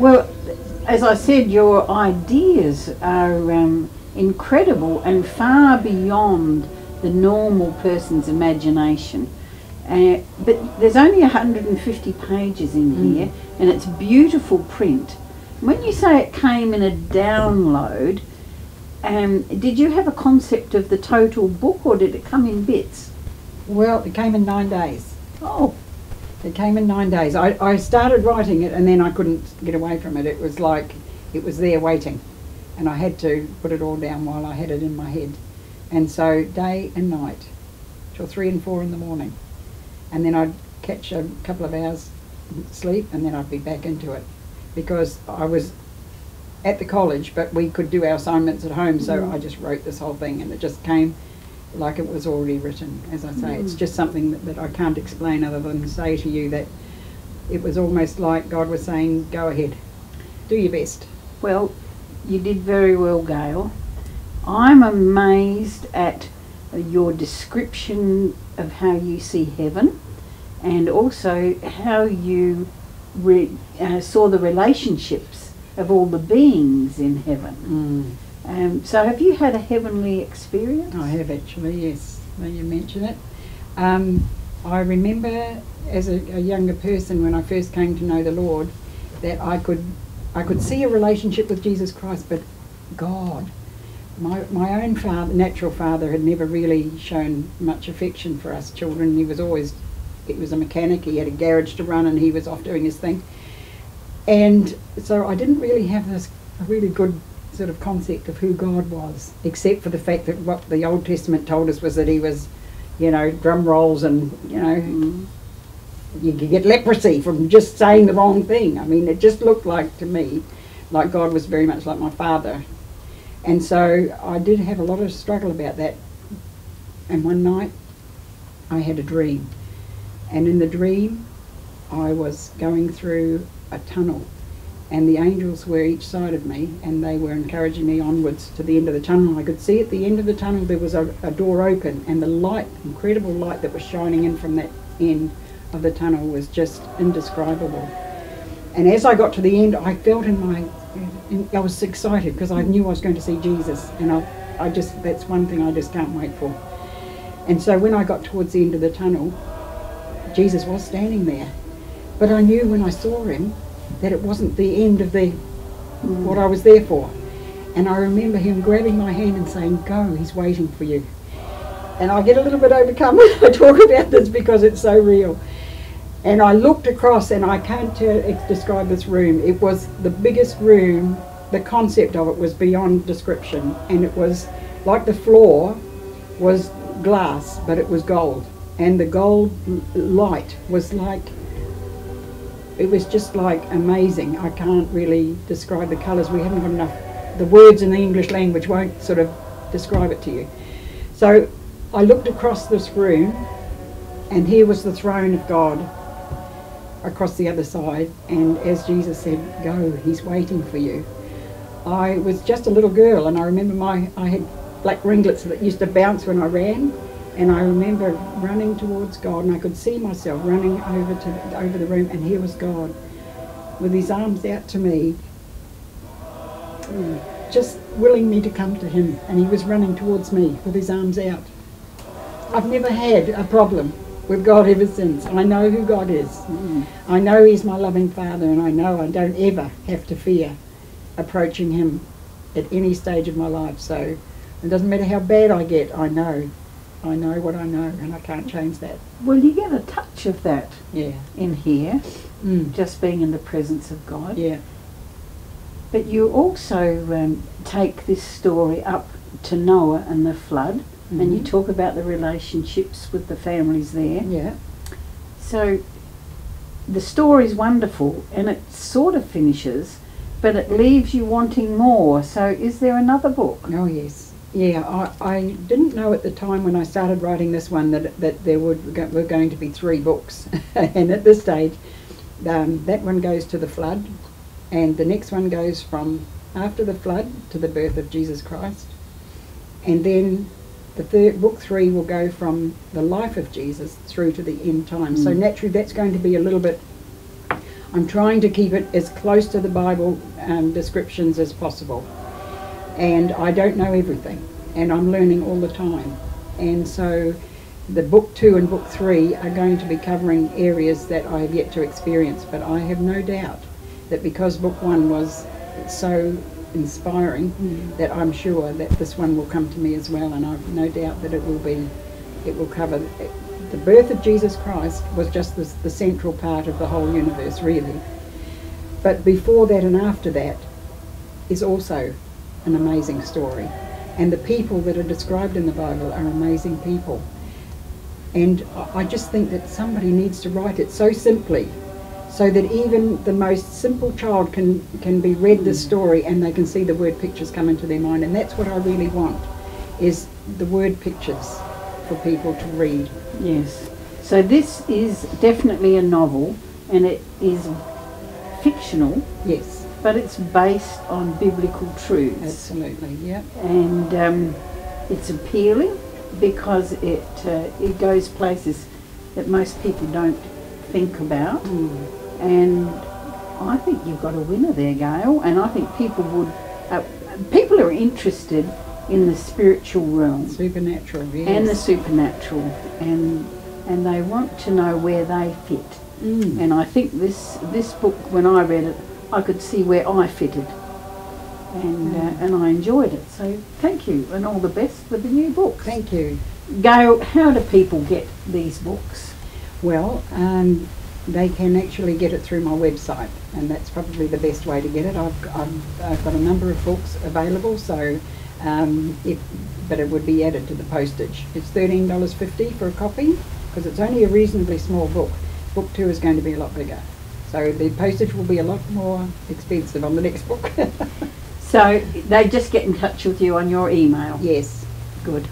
Well, as I said, your ideas are incredible and far beyond the normal person's imagination. But there's only 150 pages in here, and it's beautiful print. When you say it came in a download, did you have a concept of the total book, or did it come in bits? Well, it came in 9 days. Oh. It came in 9 days. I started writing it and then I couldn't get away from it. It was like it was there waiting, and I had to put it all down while I had it in my head. And so day and night, till 3 and 4 in the morning. And then I'd catch a couple of hours sleep and then I'd be back into it. Because I was at the college, but we could do our assignments at home, so I just wrote this whole thing, and it just came like it was already written. As I say, it's just something that I can't explain other than say to you that it was almost like God was saying, go ahead, do your best. Well, you did very well, Gayle. I'm amazed at your description of how you see heaven, and also how you saw the relationships of all the beings in heaven. So have you had a heavenly experience? I have actually, yes, now you mention it. I remember as a younger person, when I first came to know the Lord, that I could see a relationship with Jesus Christ, but God, my own father, natural father, had never really shown much affection for us children. He was a mechanic, he had a garage to run, and he was off doing his thing. And so I didn't really have this really good sort of concept of who God was, except for the fact that what the Old Testament told us was that he was, drum rolls and, you could get leprosy from just saying the wrong thing. I mean, it just looked like, to me, like God was very much like my father. And so I did have a lot of struggle about that. And one night I had a dream. And in the dream I was going through a tunnel, and the angels were each side of me, and they were encouraging me onwards to the end of the tunnel. I could see at the end of the tunnel there was a door open, and the light, incredible light that was shining in from that end of the tunnel was just indescribable. And as I got to the end, I felt I was excited because I knew I was going to see Jesus, and that's one thing I just can't wait for. And so when I got towards the end of the tunnel, Jesus was standing there. But I knew when I saw him that it wasn't the end of what I was there for. And I remember him grabbing my hand and saying, go, he's waiting for you. And I get a little bit overcome when I talk about this because it's so real. And I looked across, and I can't describe this room. It was the biggest room. The concept of it was beyond description. And it was like the floor was glass, but it was gold. And the gold light was like, it was just like amazing. I can't really describe the colours. We haven't got enough. The words in the English language won't sort of describe it to you. So I looked across this room, and here was the throne of God across the other side. And as Jesus said, go, he's waiting for you. I was just a little girl, and I remember I had black ringlets that used to bounce when I ran. And I remember running towards God, and I could see myself running over the room, and here was God with his arms out to me, just willing me to come to him, and he was running towards me with his arms out. I've never had a problem with God ever since. I know who God is. I know he's my loving Father, and I know I don't ever have to fear approaching him at any stage of my life. So it doesn't matter how bad I get, I know what I know, and I can't change that. Well, you get a touch of that in here, just being in the presence of God. Yeah. But you also take this story up to Noah and the flood, and you talk about the relationships with the families there. Yeah. So the story's wonderful, and it sort of finishes, but it leaves you wanting more. So is there another book? Oh, yes. Yeah, I didn't know at the time when I started writing this one that there were going to be 3 books. And at this stage, that one goes to the flood, and the next one goes from after the flood to the birth of Jesus Christ. And then the book 3 will go from the life of Jesus through to the end time. So naturally that's going to be a little bit, I'm trying to keep it as close to the Bible descriptions as possible. And I don't know everything, and I'm learning all the time. And so the book 2 and book 3 are going to be covering areas that I have yet to experience, but I have no doubt that because book 1 was so inspiring, that I'm sure that this one will come to me as well, and I've no doubt that it will cover the birth of Jesus Christ was just the central part of the whole universe, really. But before that and after that is also an amazing story, and the people that are described in the Bible are amazing people. And I just think that somebody needs to write it so simply, so that even the most simple child can be read the story and they can see the word pictures come into their mind. And that's what I really want, is the word pictures for people to read. Yes. So this is definitely a novel, and it is fictional. Yes. But it's based on biblical truths. Absolutely, yeah. And it's appealing because it goes places that most people don't think about. And I think you've got a winner there, Gayle. And I think people are interested in the spiritual realm, Supernatural, yes. and the supernatural, and they want to know where they fit. And I think this book, when I read it, I could see where I fitted, and I enjoyed it. So thank you, and all the best with the new book. Thank you. Gayle, how do people get these books? Well, they can actually get it through my website, and that's probably the best way to get it. I've got a number of books available, so but it would be added to the postage. It's $13.50 for a copy, because it's only a reasonably small book. Book 2 is going to be a lot bigger, so the postage will be a lot more expensive on the next book. So they just get in touch with you on your email? Yes. Good.